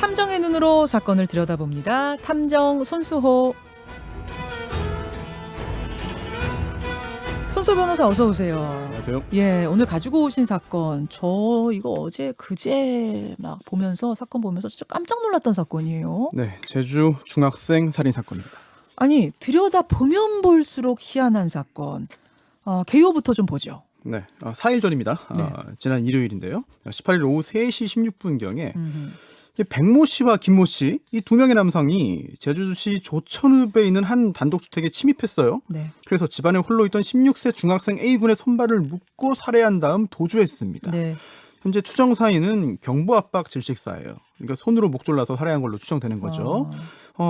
탐정의 눈으로 사건을 들여다봅니다. 탐정 손수호. 손수호 변호사 어서 오세요. 안녕하세요. 예, 오늘 가지고 오신 사건 저 이거 어제 그제 막 보면서 사건 보면서 진짜 깜짝 놀랐던 사건이에요. 네, 제주 중학생 살인 사건입니다. 아니 들여다 보면 볼수록 희한한 사건. 개요부터 좀 보죠. 네, 4일 전입니다. 네. 지난 일요일인데요. 18일 오후 3시 16분경에 백모 씨와 김모 씨, 이 두 명의 남성이 제주시 조천읍에 있는 한 단독주택에 침입했어요. 네. 그래서 집안에 홀로 있던 16세 중학생 A군의 손발을 묶고 살해한 다음 도주했습니다. 네. 현재 추정 사인은 경부 압박 질식사예요. 그러니까 손으로 목 졸라서 살해한 걸로 추정되는 거죠.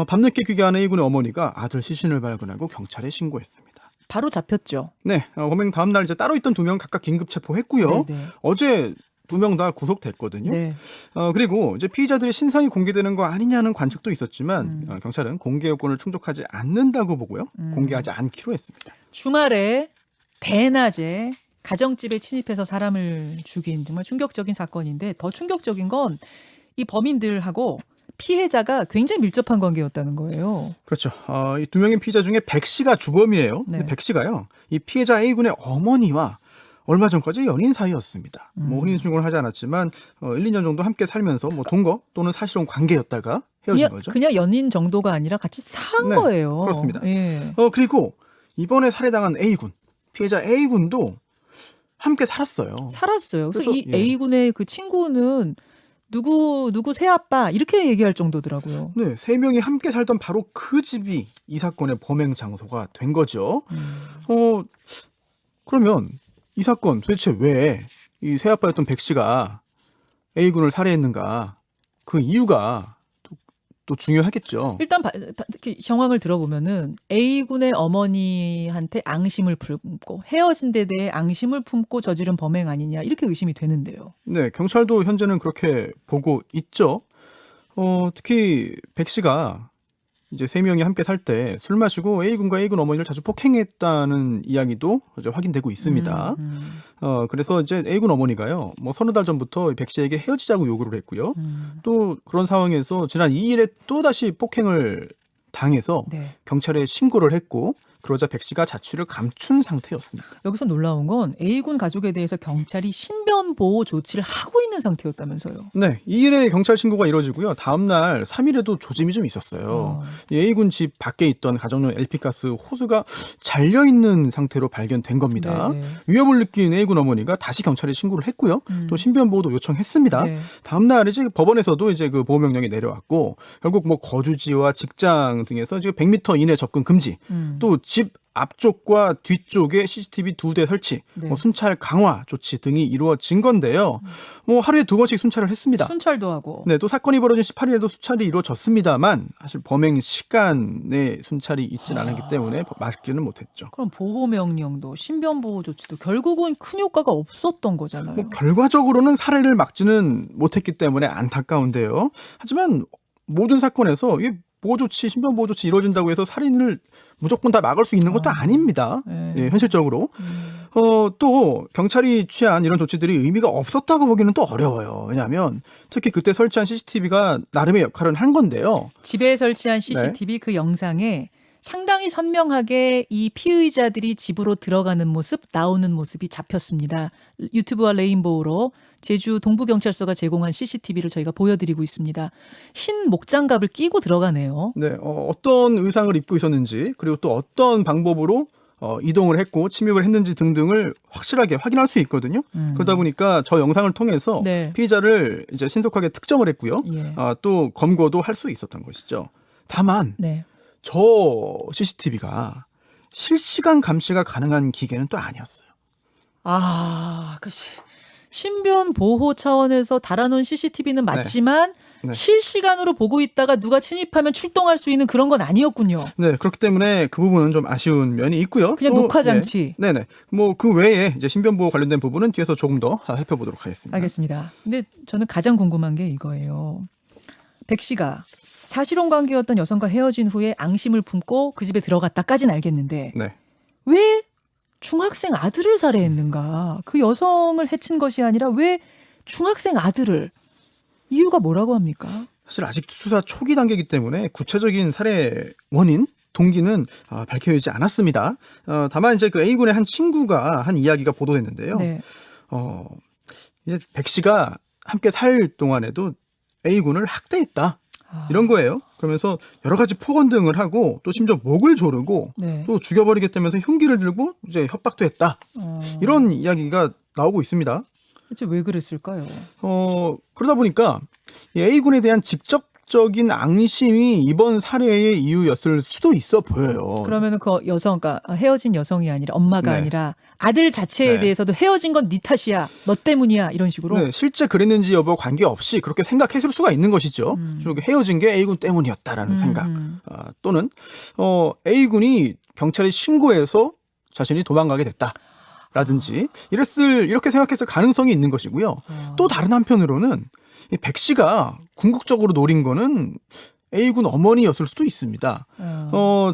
밤늦게 귀가한 A군의 어머니가 아들 시신을 발견하고 경찰에 신고했습니다. 바로 잡혔죠. 네, 범행 다음 날 이제 따로 있던 두 명 각각 긴급 체포했고요. 네. 어제 두 명 다 구속됐거든요. 네. 그리고 이제 피의자들의 신상이 공개되는 거 아니냐는 관측도 있었지만 경찰은 공개 요건을 충족하지 않는다고 보고요. 공개하지 않기로 했습니다. 주말에 대낮에 가정집에 침입해서 사람을 죽인 정말 충격적인 사건인데 더 충격적인 건 이 범인들하고 피해자가 굉장히 밀접한 관계였다는 거예요. 그렇죠. 이 두 명의 피의자 중에 백 씨가 주범이에요. 네. 근데 백 씨가요, 이 피해자 A군의 어머니와 얼마 전까지 연인 사이였습니다. 뭐 혼인 신고를 하지 않았지만 1, 2년 정도 함께 살면서 뭐 동거 또는 사실혼 관계였다가 헤어진 거죠. 그냥 연인 정도가 아니라 같이 산 네, 거예요. 그렇습니다. 예. 그리고 이번에 살해당한 A군, 피해자 A군도 함께 살았어요. 살았어요. 그래서 그래서, 이 예. A군의 그 친구는 누구 새아빠 이렇게 얘기할 정도더라고요. 네, 세 명이 함께 살던 바로 그 집이 이 사건의 범행 장소가 된 거죠. 그러면 이 사건 도대체 왜 이 새아빠였던 백 씨가 A군을 살해했는가? 그 이유가 또 중요하겠죠. 일단 이렇게 정황을 들어보면은 A군의 어머니한테 앙심을 품고 헤어진 데 대해 앙심을 품고 저지른 범행 아니냐 이렇게 의심이 되는데요. 네, 경찰도 현재는 그렇게 보고 있죠. 특히 백 씨가 이제 세 명이 함께 살 때 술 마시고 A군과 A군 어머니를 자주 폭행했다는 이야기도 이제 확인되고 있습니다. 그래서 이제 A군 어머니가요, 뭐 서너 달 전부터 백 씨에게 헤어지자고 요구를 했고요. 또 그런 상황에서 지난 2일에 또 다시 폭행을 당해서 네. 경찰에 신고를 했고, 그러자 백 씨가 자취를 감춘 상태였습니다. 여기서 놀라운 건 A군 가족에 대해서 경찰이 신변 보호 조치를 하고 있는 상태였다면서요. 네, 2일에 경찰 신고가 이루어지고요. 다음 날 3일에도 조짐이 좀 있었어요. 이 A군 집 밖에 있던 가정용 LP가스 호스가 잘려 있는 상태로 발견된 겁니다. 네네. 위협을 느낀 A군 어머니가 다시 경찰에 신고를 했고요. 또 신변 보호도 요청했습니다. 네. 다음 날 이제 법원에서도 이제 그 보호 명령이 내려왔고, 결국 뭐 거주지와 직장 등에서 지금 100m 이내 접근 금지, 또 집 앞쪽과 뒤쪽에 CCTV 2대 설치, 네. 뭐 순찰 강화 조치 등이 이루어진 건데요. 뭐 하루에 2번씩 순찰을 했습니다. 순찰도 하고. 네, 또 사건이 벌어진 18일에도 순찰이 이루어졌습니다만 사실 범행 시간에 순찰이 있지는 않았기 때문에 막지는 못했죠. 그럼 보호 명령도 신변 보호 조치도 결국은 큰 효과가 없었던 거잖아요. 뭐 결과적으로는 살해를 막지는 못했기 때문에 안타까운데요. 하지만 모든 사건에서 이 보호조치, 신변 보호조치 이루어진다고 해서 살인을 무조건 다 막을 수 있는 것도 아닙니다. 네. 예, 현실적으로. 또 경찰이 취한 이런 조치들이 의미가 없었다고 보기는 또 어려워요. 왜냐하면 특히 그때 설치한 CCTV가 나름의 역할은 한 건데요. 집에 설치한 CCTV 그 영상에 상당히 선명하게 이 피의자들이 집으로 들어가는 모습, 나오는 모습이 잡혔습니다. 유튜브와 레인보우로 제주 동부경찰서가 제공한 CCTV를 저희가 보여드리고 있습니다. 흰 목장갑을 끼고 들어가네요. 네, 어떤 의상을 입고 있었는지, 그리고 또 어떤 방법으로 이동을 했고 침입을 했는지 등등을 확실하게 확인할 수 있거든요. 그러다 보니까 저 영상을 통해서 네. 피의자를 이제 신속하게 특정을 했고요. 예. 또 검거도 할 수 있었던 것이죠. 다만 네. 저 CCTV가 실시간 감시가 가능한 기계는 또 아니었어요. 신변 보호 차원에서 달아놓은 CCTV는 맞지만 네. 실시간으로 보고 있다가 누가 침입하면 출동할 수 있는 그런 건 아니었군요. 네, 그렇기 때문에 그 부분은 좀 아쉬운 면이 있고요. 그냥 또, 녹화 장치. 네, 네네. 뭐 그 외에 이제 신변 보호 관련된 부분은 뒤에서 조금 더 살펴보도록 하겠습니다. 알겠습니다. 근데 저는 가장 궁금한 게 이거예요. 백 씨가 사실혼 관계였던 여성과 헤어진 후에 앙심을 품고 그 집에 들어갔다까지는 알겠는데 네. 왜 중학생 아들을 살해했는가? 그 여성을 해친 것이 아니라 왜 중학생 아들을, 이유가 뭐라고 합니까? 사실 아직 수사 초기 단계이기 때문에 구체적인 살해 원인, 동기는 밝혀지지 않았습니다. 다만 이제 그 A군의 한 친구가 한 이야기가 보도됐는데요. 네. 이제 백 씨가 함께 살 동안에도 A군을 학대했다. 이런 거예요. 그러면서 여러 가지 폭언 등을 하고 또 심지어 목을 조르고 네. 또 죽여버리겠다면서 흉기를 들고 이제 협박도 했다. 이런 이야기가 나오고 있습니다. 대체 왜 그랬을까요? 그러다 보니까 이 A군에 대한 직접적인 앙심이 이번 살해의 이유였을 수도 있어 보여요. 그러면은 그 여성, 그러니까 헤어진 여성이 아니라 엄마가 네. 아니라 아들 자체에 네. 대해서도 헤어진 건 네 탓이야, 너 때문이야 이런 식으로. 네, 실제 그랬는지 여부 관계없이 그렇게 생각했을 수가 있는 것이죠. 헤어진 게 A군 때문이었다라는 생각. 또는 A군이 경찰에 신고해서 자신이 도망가게 됐다라든지 이렇게 생각했을 가능성이 있는 것이고요. 또 다른 한편으로는 이 백 씨가 궁극적으로 노린 거는 A군 어머니였을 수도 있습니다.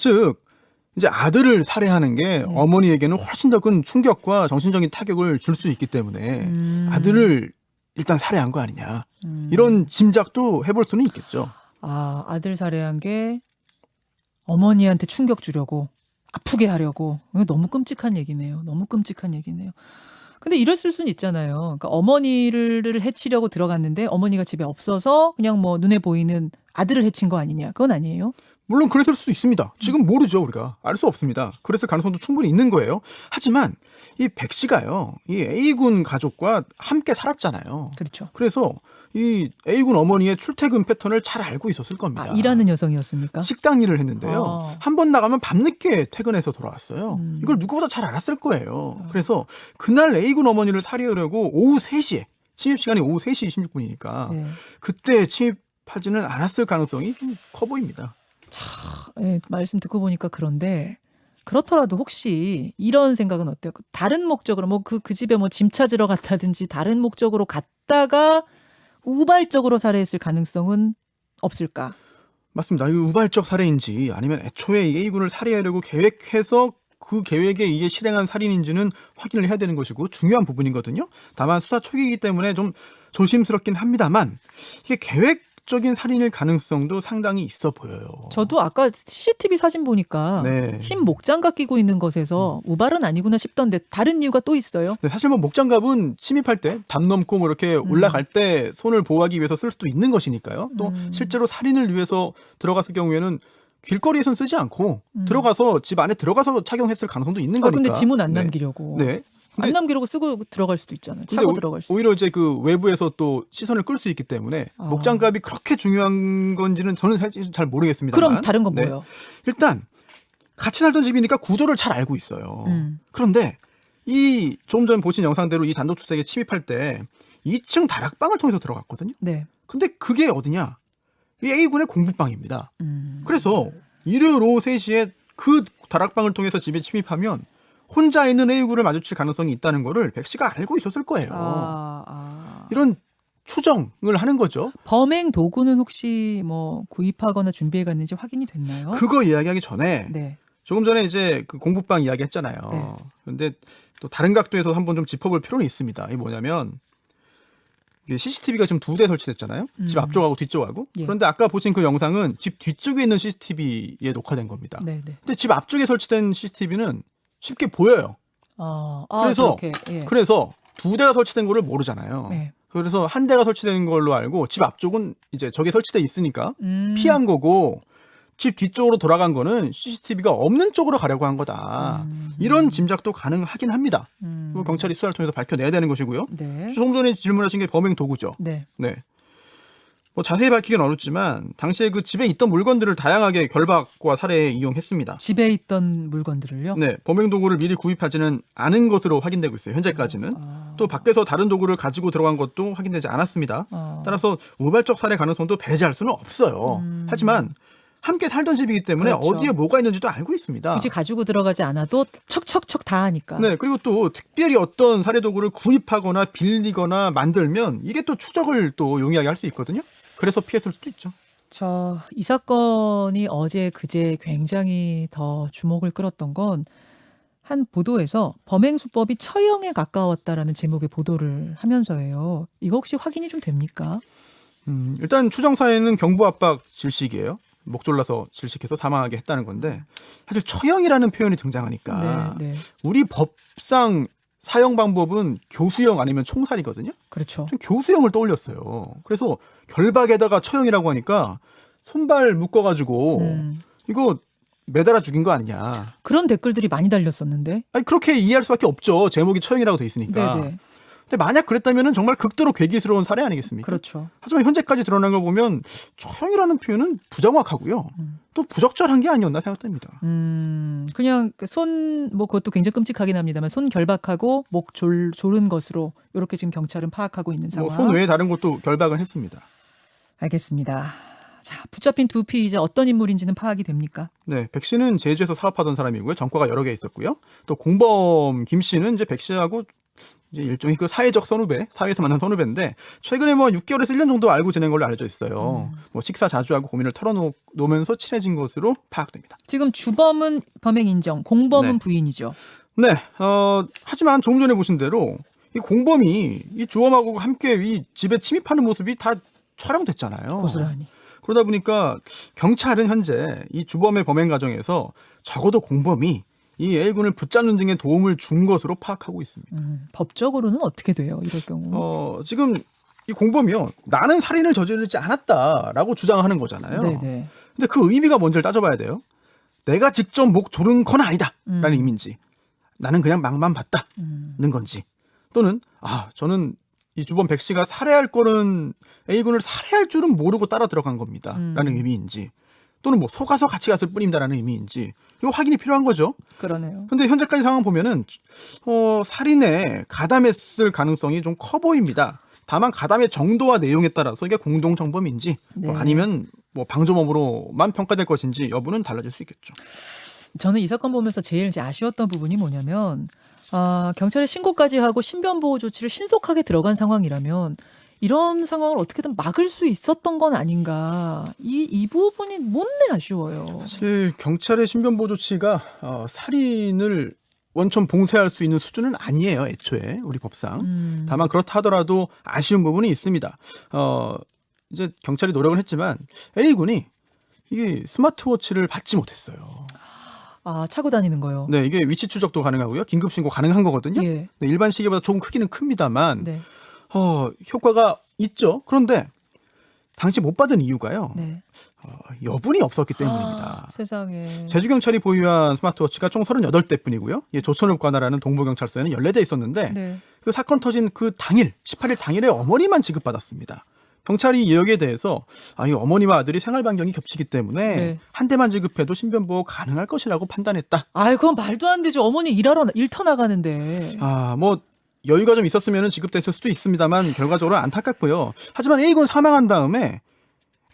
즉 이제 아들을 살해하는 게 어머니에게는 훨씬 더 큰 충격과 정신적인 타격을 줄 수 있기 때문에 아들을 일단 살해한 거 아니냐. 이런 짐작도 해볼 수는 있겠죠. 아들 살해한 게 어머니한테 충격 주려고, 아프게 하려고. 이거 너무 끔찍한 얘기네요. 너무 끔찍한 얘기네요. 근데 이랬을 수는 있잖아요. 그러니까 어머니를 해치려고 들어갔는데 어머니가 집에 없어서 그냥 뭐 눈에 보이는 아들을 해친 거 아니냐. 그건 아니에요. 물론 그랬을 수도 있습니다. 지금 모르죠, 우리가. 알 수 없습니다. 그랬을 가능성도 충분히 있는 거예요. 하지만 이 백 씨가요, 이 A군 가족과 함께 살았잖아요. 그렇죠. 그래서 이 A군 어머니의 출퇴근 패턴을 잘 알고 있었을 겁니다. 일하는 여성이었습니까? 식당 일을 했는데요. 한 번 나가면 밤늦게 퇴근해서 돌아왔어요. 이걸 누구보다 잘 알았을 거예요. 그래서 그날 A군 어머니를 살해하려고 오후 3시에, 침입 시간이 오후 3시 26분이니까 네. 그때 침입하지는 않았을 가능성이 좀 커 보입니다. 네, 말씀 듣고 보니까 그런데 그렇더라도 혹시 이런 생각은 어때요? 다른 목적으로 뭐 그 집에 뭐 짐 찾으러 갔다든지 다른 목적으로 갔다가 우발적으로 살해했을 가능성은 없을까? 맞습니다. 이 우발적 살해인지 아니면 애초에 이 A군을 살해하려고 계획해서 그 계획에 의해 실행한 살인인지는 확인을 해야 되는 것이고 중요한 부분이거든요. 다만 수사 초기이기 때문에 좀 조심스럽긴 합니다만 이게 계획적인 살인일 가능성도 상당히 있어 보여요. 저도 아까 CCTV 사진 보니까 네. 흰 목장갑 끼고 있는 것에서 우발은 아니구나 싶던데 다른 이유가 또 있어요? 네, 사실 뭐 목장갑은 침입할 때 담 넘고 뭐 이렇게 올라갈 때 손을 보호하기 위해서 쓸 수도 있는 것이니까요. 또 실제로 살인을 위해서 들어갔을 경우에는 길거리에선 쓰지 않고 들어가서 집 안에 들어가서 착용했을 가능성도 있는 거니까. 근데 지문 안 네. 남기려고. 네. 안 남기려고 쓰고 들어갈 수도 있잖아요. 근데 차고 들어갈 수도. 오히려 이제 그 외부에서 또 시선을 끌 수 있기 때문에 목장갑이 그렇게 중요한 건지는 저는 사실 잘 모르겠습니다만. 그럼 다른 건 네. 뭐예요? 일단 같이 살던 집이니까 구조를 잘 알고 있어요. 그런데 이 조금 전 보신 영상대로 이 단독주택에 침입할 때 2층 다락방을 통해서 들어갔거든요. 네. 근데 그게 어디냐? 이 A군의 공부방입니다. 그래서 일요일 오후 3시에 그 다락방을 통해서 집에 침입하면 혼자 있는 A군을 마주칠 가능성이 있다는 거를 백 씨가 알고 있었을 거예요. 이런 추정을 하는 거죠. 범행 도구는 혹시 뭐 구입하거나 준비해 갔는지 확인이 됐나요? 그거 이야기하기 전에 네. 조금 전에 이제 그 공부방 이야기 했잖아요. 네. 그런데 또 다른 각도에서 한번 좀 짚어볼 필요는 있습니다. 이게 뭐냐면 CCTV가 지금 2대 설치됐잖아요. 집 앞쪽하고 뒤쪽하고. 예. 그런데 아까 보신 그 영상은 집 뒤쪽에 있는 CCTV에 녹화된 겁니다. 네, 네. 근데 집 앞쪽에 설치된 CCTV는 쉽게 보여요. 그래서 그렇게, 예. 그래서 2대가 설치된 거를 모르잖아요. 네. 그래서 한 대가 설치된 걸로 알고 집 앞쪽은 이제 저게 설치돼 있으니까 음. 피한 거고 집 뒤쪽으로 돌아간 거는 CCTV가 없는 쪽으로 가려고 한 거다. 이런 짐작도 가능하긴 합니다. 그거 경찰이 수사를 통해서 밝혀내야 되는 것이고요. 네. 조금 전에 질문하신 게 범행 도구죠. 네. 네. 뭐 자세히 밝히기는 어렵지만 당시에 그 집에 있던 물건들을 다양하게 결박과 살해에 이용했습니다. 집에 있던 물건들을요? 네, 범행 도구를 미리 구입하지는 않은 것으로 확인되고 있어요. 현재까지는. 또 밖에서 다른 도구를 가지고 들어간 것도 확인되지 않았습니다. 따라서 우발적 살해 가능성도 배제할 수는 없어요. 하지만 함께 살던 집이기 때문에 그렇죠. 어디에 뭐가 있는지도 알고 있습니다. 굳이 가지고 들어가지 않아도 척척척 다 하니까. 네, 그리고 또 특별히 어떤 살해 도구를 구입하거나 빌리거나 만들면 이게 또 추적을 또 용이하게 할 수 있거든요. 그래서 피했을 수도 있죠. 이 사건이 어제 그제 굉장히 더 주목을 끌었던 건 한 보도에서 범행 수법이 처형에 가까웠다라는 제목의 보도를 하면서예요. 이거 혹시 확인이 좀 됩니까? 일단 추정사에는 경부 압박 질식이에요. 목 졸라서 질식해서 사망하게 했다는 건데 사실 처형이라는 표현이 등장하니까 네. 우리 법상 사형 방법은 교수형 아니면 총살이거든요. 그렇죠. 좀 교수형을 떠올렸어요. 그래서 결박에다가 처형이라고 하니까 손발 묶어가지고 이거 매달아 죽인 거 아니냐. 그런 댓글들이 많이 달렸었는데. 아니 그렇게 이해할 수밖에 없죠. 제목이 처형이라고 돼 있으니까. 네네. 근데 만약 그랬다면 정말 극도로 괴기스러운 사례 아니겠습니까? 그렇죠. 하지만 현재까지 드러난 걸 보면 처형이라는 표현은 부정확하고요. 또 부적절한 게 아니었나 생각됩니다. 그냥 손, 뭐 그것도 굉장히 끔찍하긴 합니다만 손 결박하고 목 조른 것으로 이렇게 지금 경찰은 파악하고 있는 상황. 손 외에 다른 것도 결박을 했습니다. 알겠습니다. 자, 붙잡힌 두 피의자 어떤 인물인지는 파악이 됩니까? 네, 백 씨는 제주에서 사업하던 사람이고요. 전과가 여러 개 있었고요. 또 공범 김 씨는 이제 백 씨하고 이제 일종의 그 사회적 선후배, 사회에서 만난 선후배인데 최근에 뭐 6개월에서 1년 정도 알고 지낸 걸로 알려져 있어요. 뭐 식사 자주 하고 고민을 털어놓으면서 친해진 것으로 파악됩니다. 지금 주범은 범행 인정, 공범은 네. 부인이죠. 네, 하지만 조금 전에 보신 대로 이 공범이 이 주범하고 함께 이 집에 침입하는 모습이 다 촬영됐잖아요. 고스란히. 그러다 보니까 경찰은 현재 이 주범의 범행 과정에서 적어도 공범이 이 A군을 붙잡는 등의 도움을 준 것으로 파악하고 있습니다. 법적으로는 어떻게 돼요? 이럴 경우. 지금 이 공범이요. 나는 살인을 저지르지 않았다라고 주장하는 거잖아요. 네네. 근데 그 의미가 뭔지를 따져봐야 돼요. 내가 직접 목 조른 건 아니다라는 의미인지 나는 그냥 막만 봤다는 건지 또는 저는 이 주범 백 씨가 살해할 거는 A군을 살해할 줄은 모르고 따라 들어간 겁니다. 라는 의미인지 또는 뭐 속아서 같이 갔을 뿐입니다라는 의미인지 이거 확인이 필요한 거죠. 그러네요. 근데 현재까지 상황 보면은 살인에 가담했을 가능성이 좀 커 보입니다. 다만 가담의 정도와 내용에 따라서 이게 공동 정범인지 네. 아니면 뭐 방조범으로만 평가될 것인지 여부는 달라질 수 있겠죠. 저는 이 사건 보면서 제일 이제 아쉬웠던 부분이 뭐냐면 경찰에 신고까지 하고 신변보호 조치를 신속하게 들어간 상황이라면 이런 상황을 어떻게든 막을 수 있었던 건 아닌가. 이 부분이 못내 아쉬워요. 사실 경찰의 신변보호 조치가 살인을 원천 봉쇄할 수 있는 수준은 아니에요. 애초에 우리 법상. 다만 그렇다 하더라도 아쉬운 부분이 있습니다. 이제 경찰이 노력을 했지만 A군이 이게 스마트워치를 받지 못했어요. 차고 다니는 거요. 네, 이게 위치 추적도 가능하고요. 긴급 신고 가능한 거거든요. 예. 네, 일반 시계보다 조금 크기는 큽니다만 네. 효과가 있죠. 그런데 당시 못 받은 이유가요. 네. 여분이 없었기 때문입니다. 세상에. 제주경찰이 보유한 스마트워치가 총 38대뿐이고요. 조천읍 관할하는 동부경찰서에는 14대 있었는데 네. 그 사건 터진 그 당일 18일 당일에 어머니만 지급받았습니다. 경찰이 이 여기에 대해서 이 어머니와 아들이 생활 반경이 겹치기 때문에 네. 한 대만 지급해도 신변보호 가능할 것이라고 판단했다. 그건 말도 안 되죠. 어머니 일터 나가는데. 뭐 여유가 좀 있었으면 지급됐을 수도 있습니다만 결과적으로 안타깝고요. 하지만 A군 사망한 다음에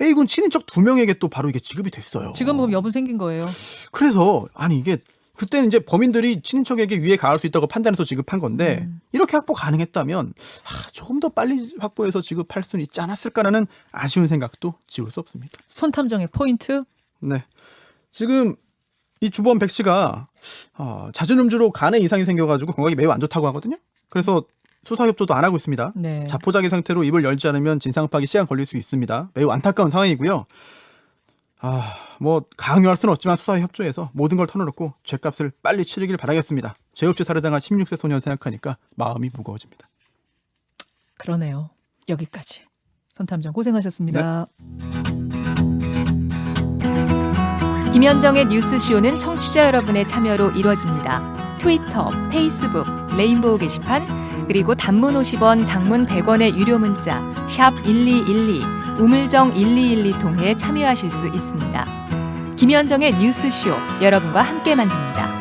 A군 친인척 2명에게 또 바로 이게 지급이 됐어요. 지금 보면 여분 생긴 거예요. 그래서 이게 그때는 이제 범인들이 친인척에게 위해 가할 수 있다고 판단해서 지급한 건데 이렇게 확보 가능했다면 조금 더 빨리 확보해서 지급할 수는 있지 않았을까라는 아쉬운 생각도 지울 수 없습니다. 손탐정의 포인트. 네, 지금 이 주범 백 씨가 잦은 음주로 간에 이상이 생겨가지고 건강이 매우 안 좋다고 하거든요. 그래서 수사 협조도 안 하고 있습니다. 네. 자포자기 상태로 입을 열지 않으면 진상 파악이 시간 걸릴 수 있습니다. 매우 안타까운 상황이고요. 뭐 강요할 수는 없지만 수사에 협조해서 모든 걸 털어놓고 죄값을 빨리 치르길 바라겠습니다. 죄 없이 살해당한 16세 소년 생각하니까 마음이 무거워집니다. 그러네요. 여기까지. 손탐정 고생하셨습니다. 김현정의 뉴스쇼는 청취자 여러분의 참여로 이루어집니다. 트위터, 페이스북, 레인보우 게시판, 그리고 단문 50원, 장문 100원의 유료 문자 샵 1212, 우물정 1212 통해 참여하실 수 있습니다. 김현정의 뉴스쇼, 여러분과 함께 만듭니다.